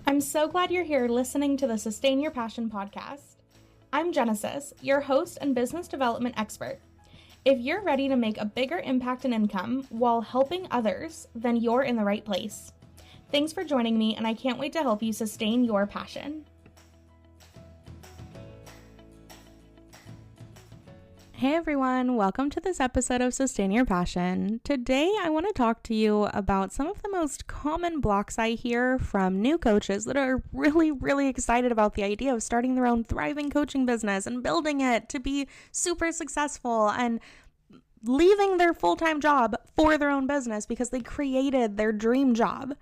I'm so glad you're here listening to the Sustain Your Passion podcast. I'm Genesis, your host and business development expert. If you're ready to make a bigger impact and income while helping others, then you're in the right place. Thanks for joining me, and I can't wait to help you sustain your passion. Hey everyone, welcome to this episode of Sustain Your Passion. Today I want to talk to you about some of the most common blocks I hear from new coaches that are really excited about the idea of starting their own thriving coaching business and building it to be super successful and leaving their full-time job for their own business because they created their dream job.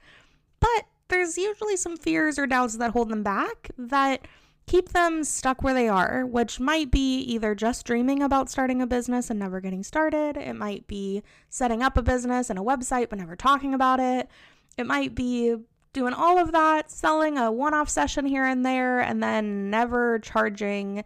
But there's usually some fears or doubts that hold them back that keep them stuck where they are, which might be either just dreaming about starting a business and never getting started. It might be setting up a business and a website but never talking about it. It might be doing all of that, selling a one-off session here and there, and then never charging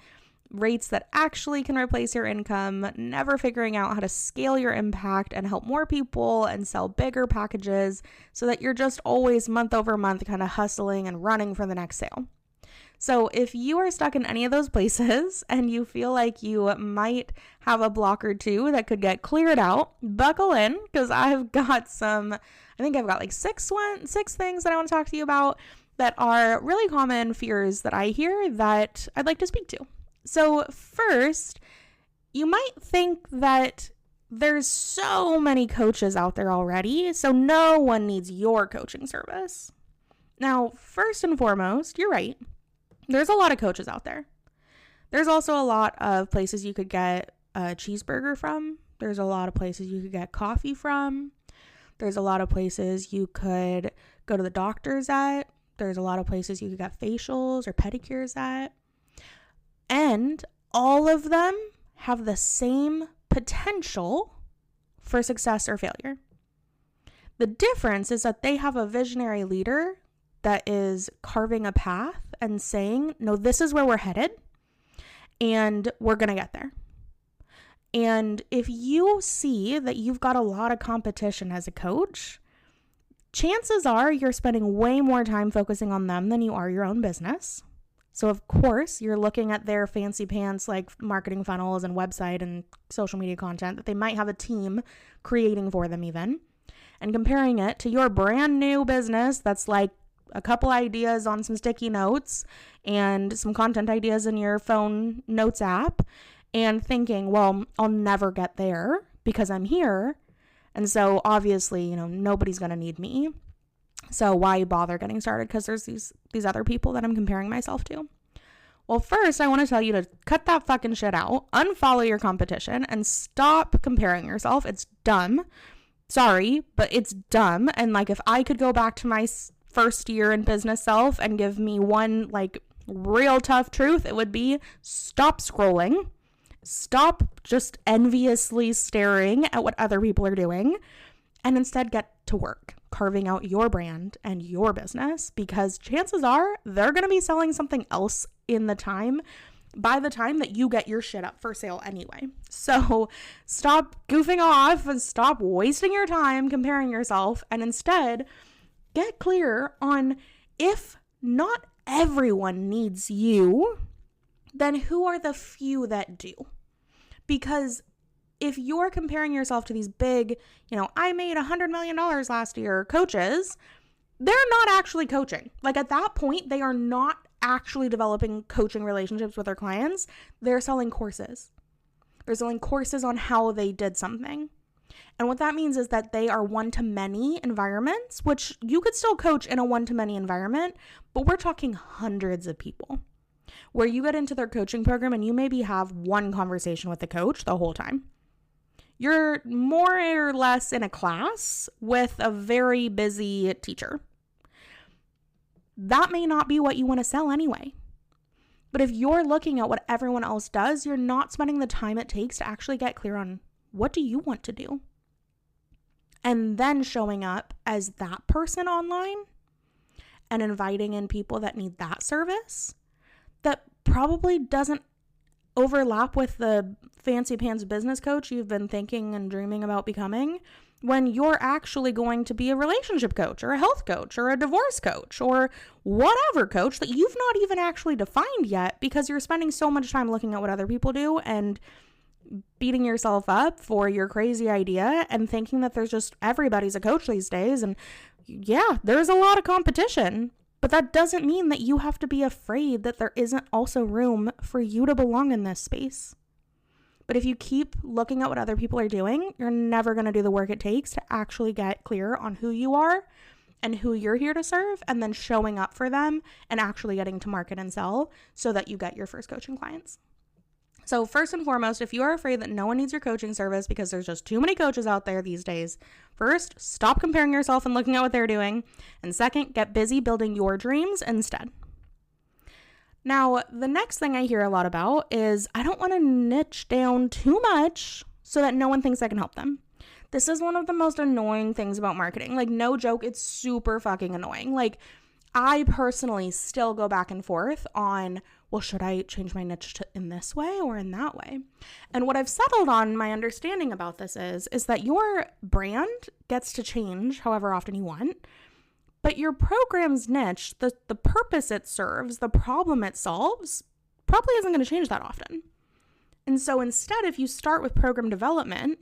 rates that actually can replace your income, never figuring out how to scale your impact and help more people and sell bigger packages so that you're just always month over month kind of hustling and running for the next sale. So if you are stuck in any of those places and you feel like you might have a block or two that could get cleared out, buckle in because I've got like six things that I want to talk to you about that are really common fears that I hear that I'd like to speak to. So first, you might think that there's so many coaches out there already, so no one needs your coaching service. Now, first and foremost, you're right. There's a lot of coaches out there. There's also a lot of places you could get a cheeseburger from. There's a lot of places you could get coffee from. There's a lot of places you could go to the doctors at. There's a lot of places you could get facials or pedicures at. And all of them have the same potential for success or failure. The difference is that they have a visionary leader that is carving a path and saying, no, this is where we're headed and we're going to get there. And if you see that you've got a lot of competition as a coach, chances are you're spending way more time focusing on them than you are your own business. So of course, you're looking at their fancy pants like marketing funnels and website and social media content that they might have a team creating for them even, and comparing it to your brand new business that's like a couple ideas on some sticky notes and some content ideas in your phone notes app and thinking, well, I'll never get there because I'm here. And so obviously, nobody's going to need me. So why bother getting started? Because there's these other people that I'm comparing myself to. Well, first, I want to tell you to cut that fucking shit out, unfollow your competition, and stop comparing yourself. It's dumb. Sorry, but it's dumb. And if I could go back to my first year in business self and give me one real tough truth, it would be stop scrolling, stop just enviously staring at what other people are doing, and instead get to work carving out your brand and your business, because chances are they're going to be selling something else by the time that you get your shit up for sale anyway. So stop goofing off and stop wasting your time comparing yourself, and instead get clear on, if not everyone needs you, then who are the few that do? Because if you're comparing yourself to these big, I made $100 million last year coaches, they're not actually coaching. At that point, they are not actually developing coaching relationships with their clients. They're selling courses. They're selling courses on how they did something. And what that means is that they are one-to-many environments, which you could still coach in a one-to-many environment, but we're talking hundreds of people, where you get into their coaching program and you maybe have one conversation with the coach the whole time. You're more or less in a class with a very busy teacher. That may not be what you want to sell anyway. But if you're looking at what everyone else does, you're not spending the time it takes to actually get clear on, what do you want to do? And then showing up as that person online and inviting in people that need that service that probably doesn't overlap with the fancy pants business coach you've been thinking and dreaming about becoming, when you're actually going to be a relationship coach or a health coach or a divorce coach or whatever coach that you've not even actually defined yet, because you're spending so much time looking at what other people do and beating yourself up for your crazy idea and thinking that there's just everybody's a coach these days. And yeah, there's a lot of competition, but that doesn't mean that you have to be afraid that there isn't also room for you to belong in this space. But if you keep looking at what other people are doing, you're never going to do the work it takes to actually get clear on who you are and who you're here to serve, and then showing up for them and actually getting to market and sell so that you get your first coaching clients. So first and foremost, if you are afraid that no one needs your coaching service because there's just too many coaches out there these days, first, stop comparing yourself and looking at what they're doing. And second, get busy building your dreams instead. Now, the next thing I hear a lot about is I don't want to niche down too much so that no one thinks I can help them. This is one of the most annoying things about marketing. Like, no joke, it's super fucking annoying. Like, I personally still go back and forth on, well, should I change my niche in this way or in that way? And what I've settled on, my understanding about this is that your brand gets to change however often you want. But your program's niche, the purpose it serves, the problem it solves, probably isn't going to change that often. And so instead, if you start with program development,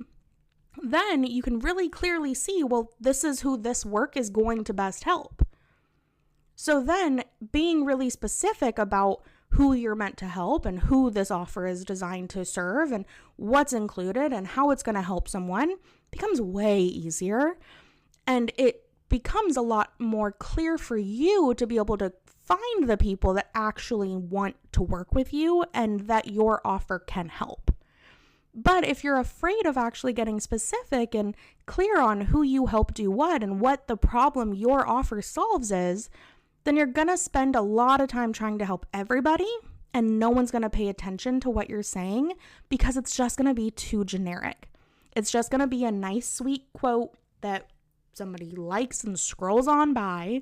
then you can really clearly see, well, this is who this work is going to best help. So then being really specific about who you're meant to help and who this offer is designed to serve and what's included and how it's going to help someone becomes way easier. And it becomes a lot more clear for you to be able to find the people that actually want to work with you and that your offer can help. But if you're afraid of actually getting specific and clear on who you help do what and what the problem your offer solves is, then you're going to spend a lot of time trying to help everybody and no one's going to pay attention to what you're saying because it's just going to be too generic. It's just going to be a nice, sweet quote that somebody likes and scrolls on by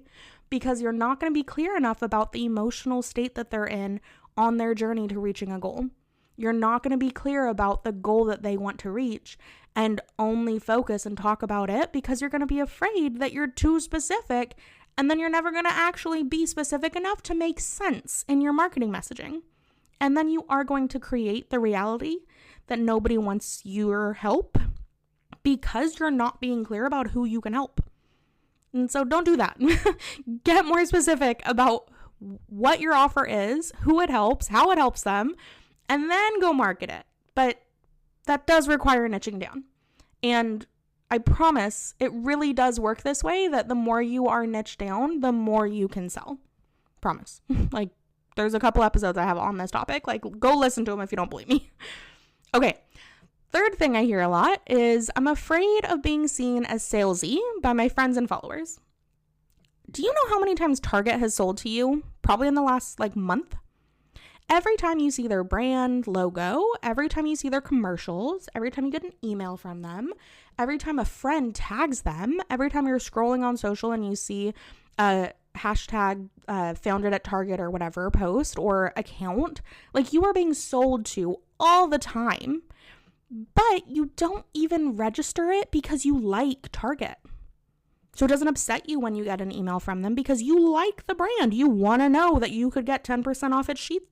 because you're not going to be clear enough about the emotional state that they're in on their journey to reaching a goal. You're not going to be clear about the goal that they want to reach and only focus and talk about it because you're going to be afraid that you're too specific, and then you're never going to actually be specific enough to make sense in your marketing messaging. And then you are going to create the reality that nobody wants your help because you're not being clear about who you can help. And so don't do that. Get more specific about what your offer is, who it helps, how it helps them, and then go market it. But that does require niching down. And I promise it really does work this way, that the more you are niche down, the more you can sell. Promise. Like, there's a couple episodes I have on this topic. Like, go listen to them if you don't believe me. Okay. Third thing I hear a lot is I'm afraid of being seen as salesy by my friends and followers. Do you know how many times Target has sold to you? Probably in the last month. Every time you see their brand logo, every time you see their commercials, every time you get an email from them, every time a friend tags them, every time you're scrolling on social and you see a hashtag founded at Target or whatever post or account, like, you are being sold to all the time. But you don't even register it because you like Target. So it doesn't upset you when you get an email from them because you like the brand. You want to know that you could get 10% off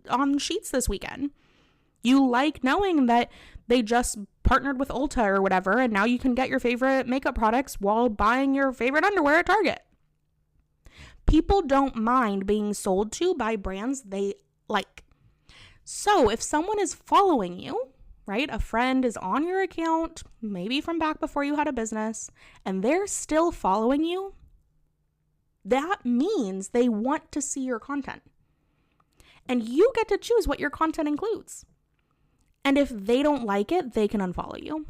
on sheets this weekend. You like knowing that they just partnered with Ulta or whatever, and now you can get your favorite makeup products while buying your favorite underwear at Target. People don't mind being sold to by brands they like. So if someone is following you, right? A friend is on your account, maybe from back before you had a business, and they're still following you, that means they want to see your content. And you get to choose what your content includes. And if they don't like it, they can unfollow you.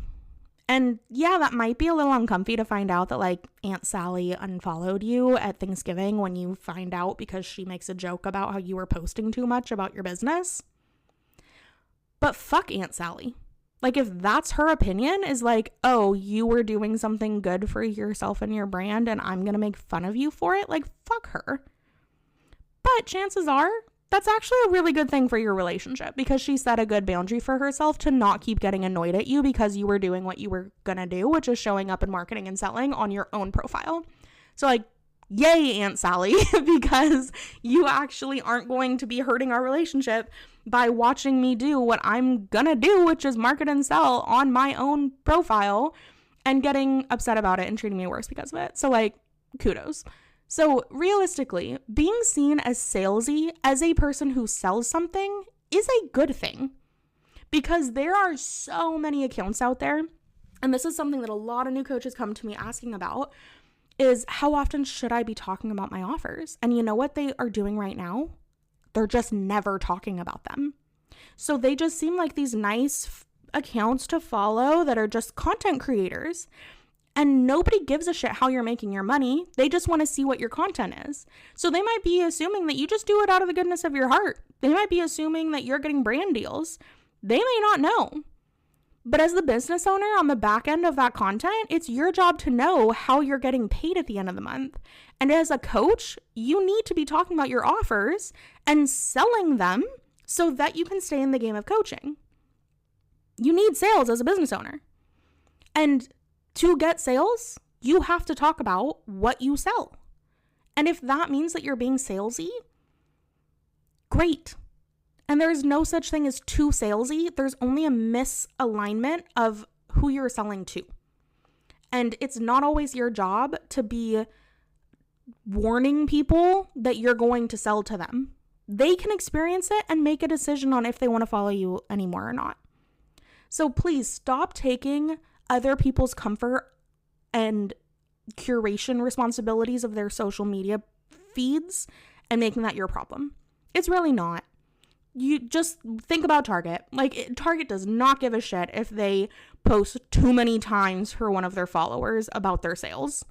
And yeah, that might be a little uncomfy to find out that Aunt Sally unfollowed you at Thanksgiving when you find out because she makes a joke about how you were posting too much about your business. But fuck Aunt Sally. If that's her opinion, is oh, you were doing something good for yourself and your brand and I'm going to make fun of you for it, fuck her. But chances are that's actually a really good thing for your relationship because she set a good boundary for herself to not keep getting annoyed at you because you were doing what you were gonna do, which is showing up in marketing and selling on your own profile. So like, yay, Aunt Sally, because you actually aren't going to be hurting our relationship by watching me do what I'm gonna do, which is market and sell on my own profile and getting upset about it and treating me worse because of it. So like, kudos. So realistically, being seen as salesy as a person who sells something is a good thing because there are so many accounts out there. And this is something that a lot of new coaches come to me asking about is how often should I be talking about my offers? And you know what they are doing right now? They're just never talking about them. So they just seem like these nice accounts to follow that are just content creators. And nobody gives a shit how you're making your money. They just want to see what your content is. So they might be assuming that you just do it out of the goodness of your heart. They might be assuming that you're getting brand deals. They may not know. But as the business owner on the back end of that content, it's your job to know how you're getting paid at the end of the month. And as a coach, you need to be talking about your offers and selling them so that you can stay in the game of coaching. You need sales as a business owner. And to get sales, you have to talk about what you sell. And if that means that you're being salesy, great. And there's no such thing as too salesy. There's only a misalignment of who you're selling to. And it's not always your job to be warning people that you're going to sell to them. They can experience it and make a decision on if they want to follow you anymore or not. So please stop taking other people's comfort and curation responsibilities of their social media feeds and making that your problem. It's really not. You just think about Target. Like, Target does not give a shit if they post too many times for one of their followers about their sales,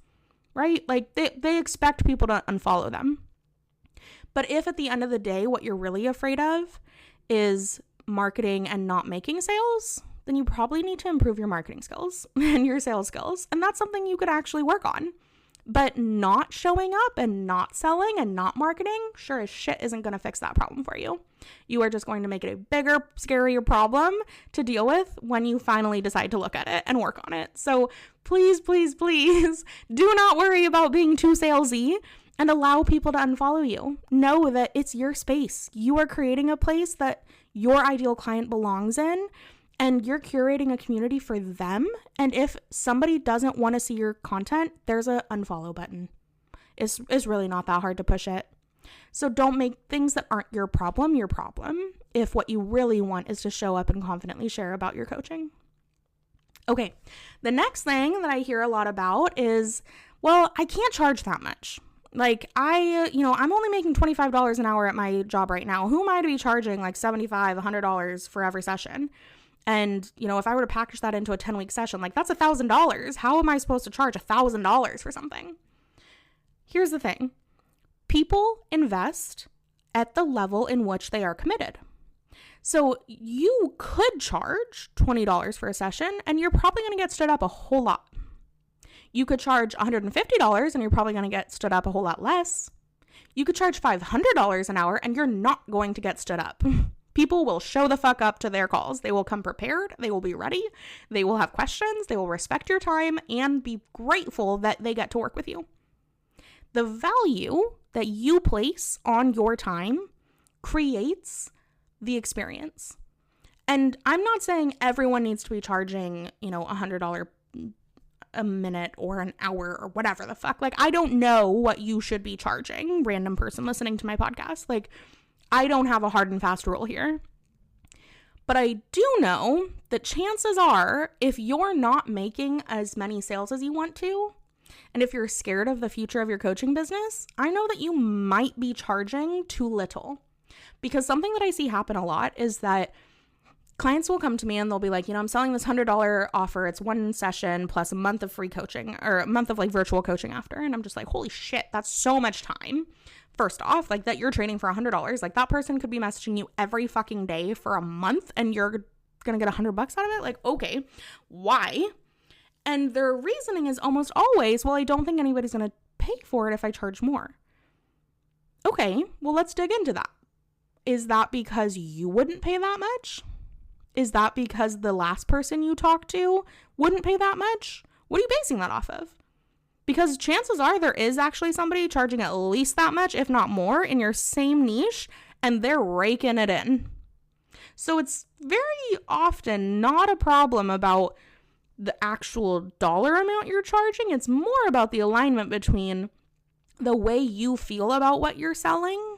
right? Like, they expect people to unfollow them. But if at the end of the day, what you're really afraid of is marketing and not making sales, then you probably need to improve your marketing skills and your sales skills. And that's something you could actually work on. But not showing up and not selling and not marketing, sure as shit isn't going to fix that problem for you. You are just going to make it a bigger, scarier problem to deal with when you finally decide to look at it and work on it. So please, please, please do not worry about being too salesy and allow people to unfollow you. Know that it's your space. You are creating a place that your ideal client belongs in. And you're curating a community for them. And if somebody doesn't want to see your content, there's an unfollow button. It's really not that hard to push it. So don't make things that aren't your problem if what you really want is to show up and confidently share about your coaching. Okay, the next thing that I hear a lot about is, well, I can't charge that much. Like, I'm only making $25 an hour at my job right now. Who am I to be charging like $75, $100 for every session? And, if I were to package that into a 10-week session, like that's $1,000. How am I supposed to charge $1,000 for something? Here's the thing. People invest at the level in which they are committed. So you could charge $20 for a session and you're probably going to get stood up a whole lot. You could charge $150 and you're probably going to get stood up a whole lot less. You could charge $500 an hour and you're not going to get stood up. People will show the fuck up to their calls. They will come prepared. They will be ready. They will have questions. They will respect your time and be grateful that they get to work with you. The value that you place on your time creates the experience. And I'm not saying everyone needs to be charging, $100 a minute or an hour or whatever the fuck. Like, I don't know what you should be charging, random person listening to my podcast. Like, I don't have a hard and fast rule here. But I do know that chances are, if you're not making as many sales as you want to, and if you're scared of the future of your coaching business, I know that you might be charging too little. Because something that I see happen a lot is that clients will come to me and they'll be like, I'm selling this $100 offer. It's one session plus a month of free coaching or a month of like virtual coaching after. And I'm just like, holy shit, that's so much time. First off, like that you're trading for $100. Like that person could be messaging you every fucking day for a month and you're going to get $100 out of it. Like, okay, why? And their reasoning is almost always, well, I don't think anybody's going to pay for it if I charge more. Okay, well, let's dig into that. Is that because you wouldn't pay that much? Is that because the last person you talked to wouldn't pay that much? What are you basing that off of? Because chances are there is actually somebody charging at least that much, if not more, in your same niche, and they're raking it in. So it's very often not a problem about the actual dollar amount you're charging. It's more about the alignment between the way you feel about what you're selling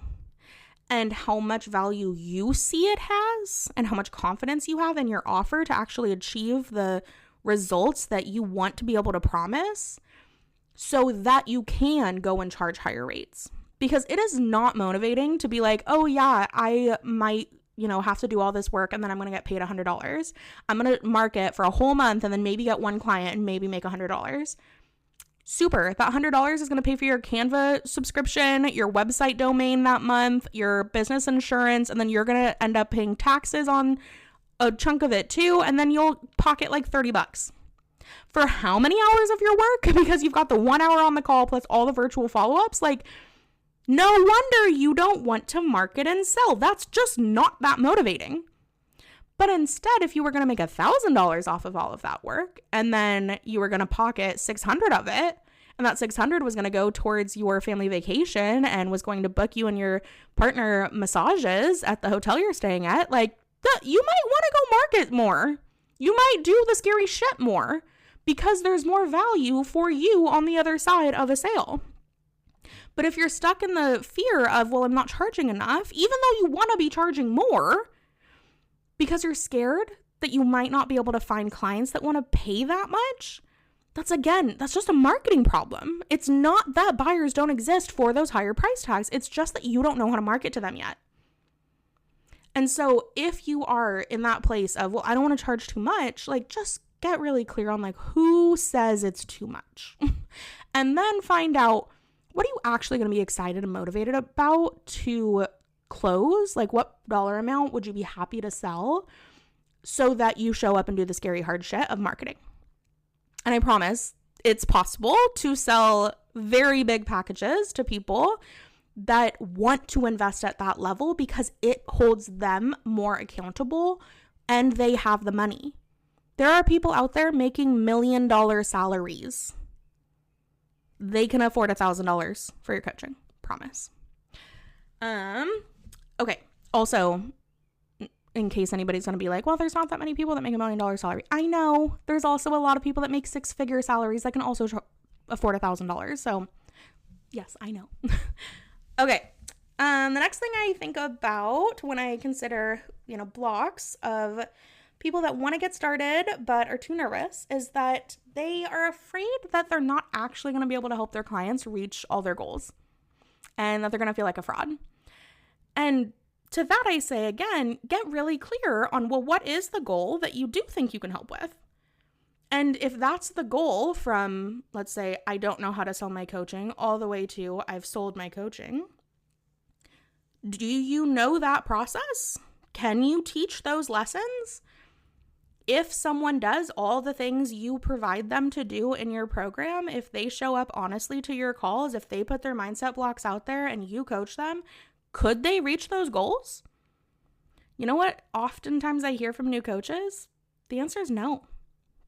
and how much value you see it has and how much confidence you have in your offer to actually achieve the results that you want to be able to promise, so that you can go and charge higher rates. Because it is not motivating to be like, oh yeah, I might, have to do all this work and then I'm going to get paid $100. I'm going to market for a whole month and then maybe get one client and maybe make $100. Super. That $100 is going to pay for your Canva subscription, your website domain that month, your business insurance, and then you're going to end up paying taxes on a chunk of it too, and then you'll pocket like $30. For how many hours of your work? Because you've got the 1 hour on the call plus all the virtual follow-ups. Like, no wonder you don't want to market and sell. That's just not that motivating. But instead, if you were going to make $1,000 off of all of that work, and then you were going to pocket $600 of it, and that $600 was going to go towards your family vacation and was going to book you and your partner massages at the hotel you're staying at, like, you might want to go market more. You might do the scary shit more because there's more value for you on the other side of a sale. But if you're stuck in the fear of, well, I'm not charging enough, even though you want to be charging more because you're scared that you might not be able to find clients that want to pay that much, that's just a marketing problem. It's not that buyers don't exist for those higher price tags. It's just that you don't know how to market to them yet. And so if you are in that place of, well, I don't want to charge too much, like, just get really clear on like who says it's too much. And then find out, what are you actually going to be excited and motivated about to close? Like, what dollar amount would you be happy to sell so that you show up and do the scary hard shit of marketing? And I promise it's possible to sell very big packages to people that want to invest at that level because it holds them more accountable and they have the money. There are people out there making $1 million salaries. They can afford $1,000 for your coaching. Promise. Okay. Also, in case anybody's going to be like, well, there's not that many people that make $1 million salary. I know. There's also a lot of people that make 6-figure salaries that can also afford $1,000. So yes, I know. Okay. The next thing I think about when I consider, blocks of people that want to get started but are too nervous is that they are afraid that they're not actually going to be able to help their clients reach all their goals and that they're going to feel like a fraud. And to that I say, again, get really clear on, well, what is the goal that you do think you can help with? And if that's the goal from, let's say, I don't know how to sell my coaching, all the way to I've sold my coaching, do you know that process? Can you teach those lessons? If someone does all the things you provide them to do in your program, if they show up honestly to your calls, if they put their mindset blocks out there and you coach them, could they reach those goals? You know what? Oftentimes I hear from new coaches, the answer is no.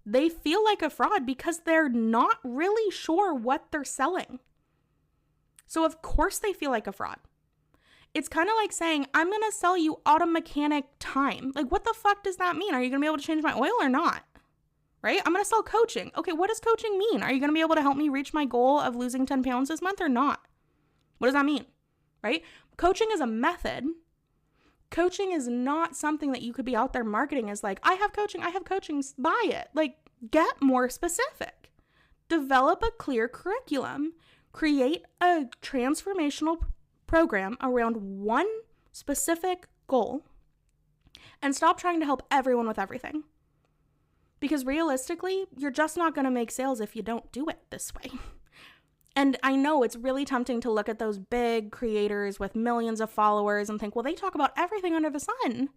They feel like a fraud because they're not really sure what they're selling. So of course they feel like a fraud. It's kind of like saying, I'm going to sell you auto mechanic time. Like, what the fuck does that mean? Are you going to be able to change my oil or not? Right? I'm going to sell coaching. Okay, what does coaching mean? Are you going to be able to help me reach my goal of losing 10 pounds this month or not? What does that mean? Right? Coaching is a method. Coaching is not something that you could be out there marketing as like, I have coaching, buy it. Like, get more specific. Develop a clear curriculum. Create a transformational program around one specific goal and stop trying to help everyone with everything. Because realistically, you're just not going to make sales if you don't do it this way. And I know it's really tempting to look at those big creators with millions of followers and think, well, they talk about everything under the sun.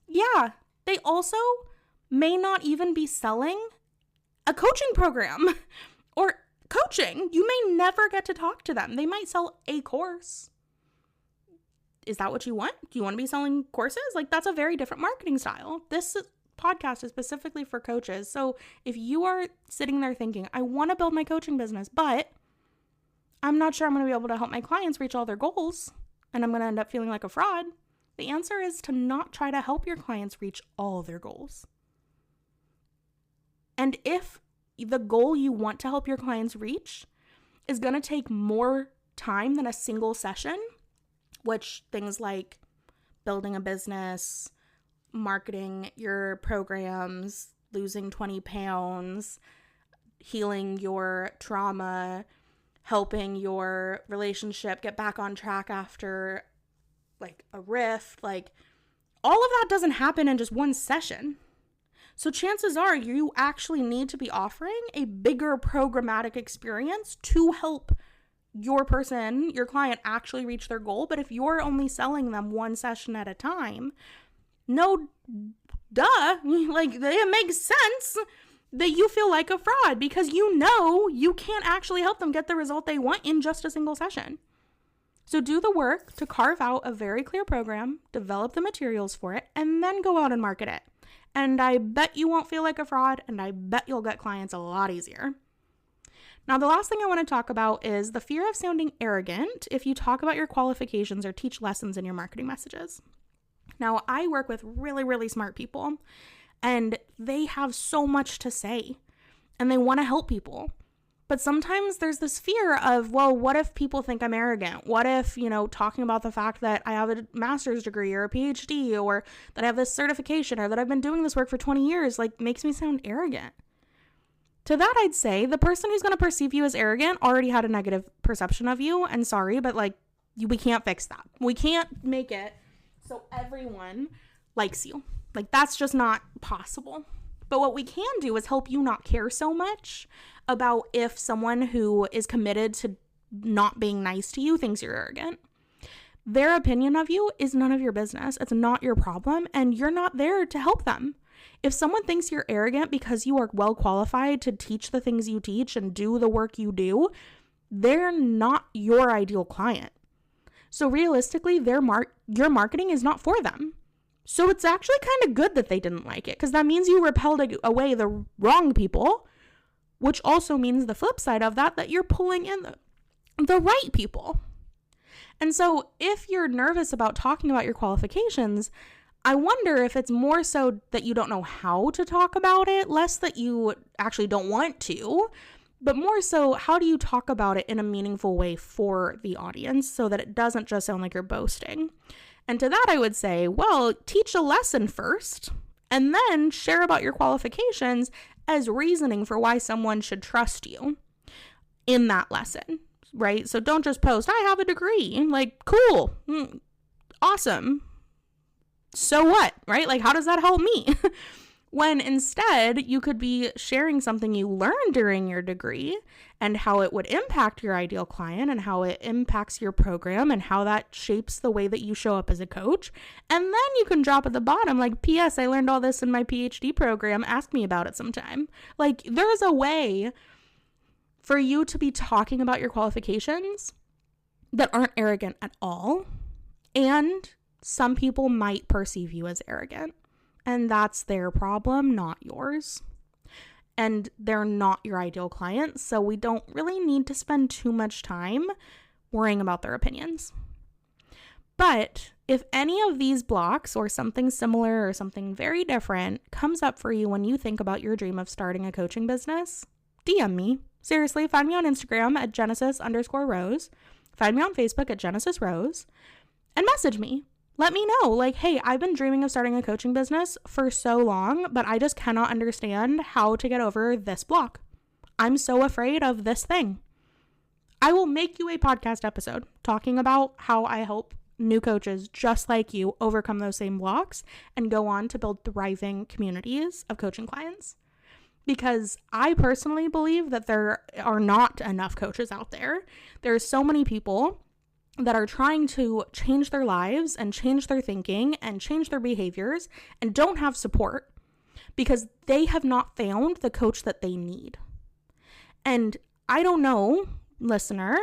Yeah, they also may not even be selling a coaching program or coaching. You may never get to talk to them. They might sell a course. is that what you want? Do you want to be selling courses? Like, that's a very different marketing style. This podcast is specifically for coaches. So if you are sitting there thinking, I want to build my coaching business, but I'm not sure I'm going to be able to help my clients reach all their goals, and I'm going to end up feeling like a fraud, the answer is to not try to help your clients reach all their goals. And if the goal you want to help your clients reach is going to take more time than a single session, which things like building a business, marketing your programs, losing 20 pounds, healing your trauma, helping your relationship get back on track after like a rift, like all of that doesn't happen in just one session. So chances are you actually need to be offering a bigger programmatic experience to help your person, your client, actually reach their goal. But if you're only selling them one session at a time, no duh, like it makes sense that you feel like a fraud, because you know you can't actually help them get the result they want in just a single session. So do the work to carve out a very clear program, develop the materials for it, and then go out and market it. And I bet you won't feel like a fraud, and I bet you'll get clients a lot easier. Now, the last thing I want to talk about is the fear of sounding arrogant if you talk about your qualifications or teach lessons in your marketing messages. Now, I work with really, really smart people, and they have so much to say, and they want to help people. But sometimes there's this fear of, well, what if people think I'm arrogant? What if, talking about the fact that I have a master's degree or a PhD, or that I have this certification, or that I've been doing this work for 20 years, makes me sound arrogant? To that, I'd say the person who's going to perceive you as arrogant already had a negative perception of you, and sorry, but we can't fix that. We can't make it so everyone likes you. That's just not possible. But what we can do is help you not care so much about if someone who is committed to not being nice to you thinks you're arrogant. Their opinion of you is none of your business. It's not your problem, and you're not there to help them. If someone thinks you're arrogant because you are well qualified to teach the things you teach and do the work you do, they're not your ideal client. So realistically, your marketing is not for them. So it's actually kind of good that they didn't like it, because that means you repelled away the wrong people, which also means the flip side of that you're pulling in the right people. And so if you're nervous about talking about your qualifications, I wonder if it's more so that you don't know how to talk about it, less that you actually don't want to, but more so, how do you talk about it in a meaningful way for the audience so that it doesn't just sound like you're boasting? And to that, I would say, well, teach a lesson first, and then share about your qualifications as reasoning for why someone should trust you in that lesson, right? So don't just post, I have a degree, cool, awesome. So what, right? How does that help me? When instead you could be sharing something you learned during your degree and how it would impact your ideal client and how it impacts your program and how that shapes the way that you show up as a coach. And then you can drop at the bottom, P.S. I learned all this in my PhD program. Ask me about it sometime. There's a way for you to be talking about your qualifications that aren't arrogant at all. And some people might perceive you as arrogant. And that's their problem, not yours. And they're not your ideal client, so we don't really need to spend too much time worrying about their opinions. But if any of these blocks or something similar or something very different comes up for you when you think about your dream of starting a coaching business, DM me. Seriously, find me on Instagram at Genesis_Rose. Find me on Facebook at Genesis Rose. And message me. Let me know, hey, I've been dreaming of starting a coaching business for so long, but I just cannot understand how to get over this block. I'm so afraid of this thing. I will make you a podcast episode talking about how I help new coaches just like you overcome those same blocks and go on to build thriving communities of coaching clients. Because I personally believe that there are not enough coaches out there. There are so many people that are trying to change their lives and change their thinking and change their behaviors and don't have support because they have not found the coach that they need. And I don't know, listener,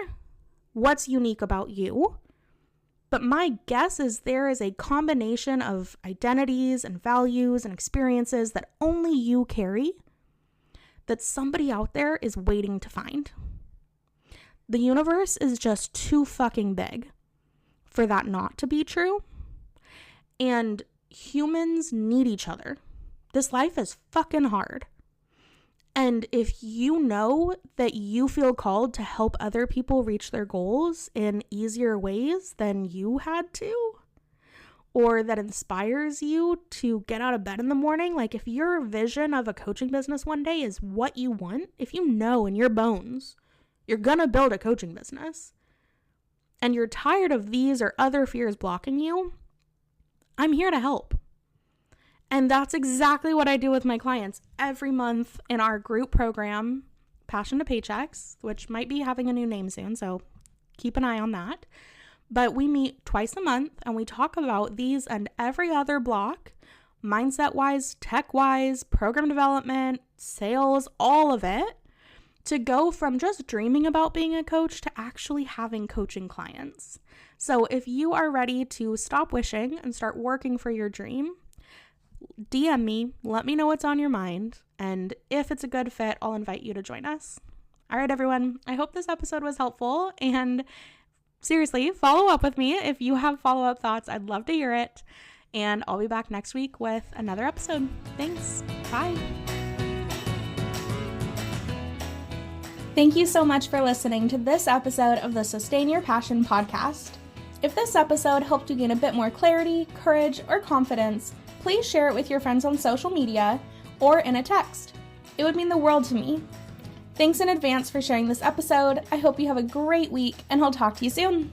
what's unique about you, But my guess is there is a combination of identities and values and experiences that only you carry that somebody out there is waiting to find. The universe is just too fucking big for that not to be true. And humans need each other. This life is fucking hard. And if you know that you feel called to help other people reach their goals in easier ways than you had to, or that inspires you to get out of bed in the morning, like if your vision of a coaching business one day is what you want, if you know in your bones you're gonna build a coaching business, and you're tired of these or other fears blocking you, I'm here to help. And that's exactly what I do with my clients every month in our group program, Passion to Paychecks, which might be having a new name soon, so keep an eye on that. But we meet twice a month and we talk about these and every other block, mindset-wise, tech-wise, program development, sales, all of it, to go from just dreaming about being a coach to actually having coaching clients. So if you are ready to stop wishing and start working for your dream, DM me, let me know what's on your mind, and if it's a good fit, I'll invite you to join us. All right, everyone, I hope this episode was helpful, and seriously, follow up with me if you have follow-up thoughts. I'd love to hear it, and I'll be back next week with another episode. Thanks. Bye. Thank you so much for listening to this episode of the Sustain Your Passion podcast. If this episode helped you gain a bit more clarity, courage, or confidence, please share it with your friends on social media or in a text. It would mean the world to me. Thanks in advance for sharing this episode. I hope you have a great week, and I'll talk to you soon.